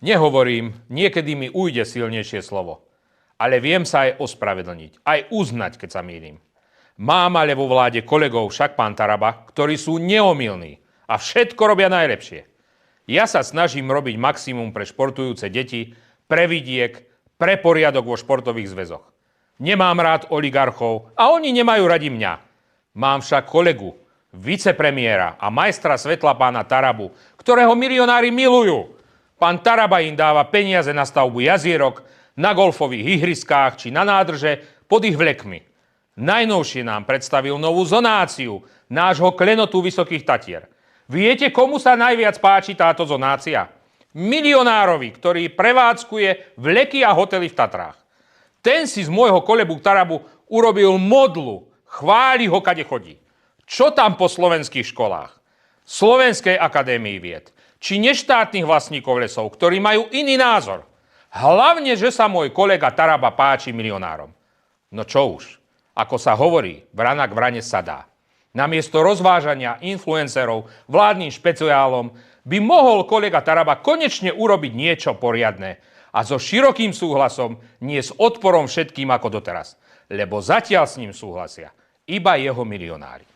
Nehovorím, niekedy mi ujde silnejšie slovo. Ale viem sa aj ospravedlniť, aj uznať, keď sa mýlim. Mám ale vo vláde kolegov, však pán Taraba, ktorí sú neomylní a všetko robia najlepšie. Ja sa snažím robiť maximum pre športujúce deti, pre vidiek, pre poriadok vo športových zväzoch. Nemám rád oligarchov a oni nemajú radi mňa. Mám však kolegu, vicepremiéra a majstra svetla pána Tarabu, ktorého milionári milujú. Pán Taraba im dáva peniaze na stavbu jazierok, na golfových ihriskách či na nádrže pod ich vlekmi. Najnovšie nám predstavil novú zonáciu nášho klenotu Vysokých Tatier. Viete, komu sa najviac páči táto zonácia? Milionárovi, ktorý prevádzkuje vleky a hotely v Tatrách. Ten si z môjho kolegu Tarabu urobil modlu, chváli ho, kade chodí. Čo tam po slovenských školách? Slovenskej akadémii vied, či neštátnych vlastníkov lesov, ktorí majú iný názor. Hlavne, že sa môj kolega Taraba páči milionárom. No čo už, ako sa hovorí, vrana k vrane sa dá. Namiesto rozvážania influencerov vládnym špeciálom by mohol kolega Taraba konečne urobiť niečo poriadne a so širokým súhlasom, nie s odporom všetkým ako doteraz. Lebo zatiaľ s ním súhlasia iba jeho milionári.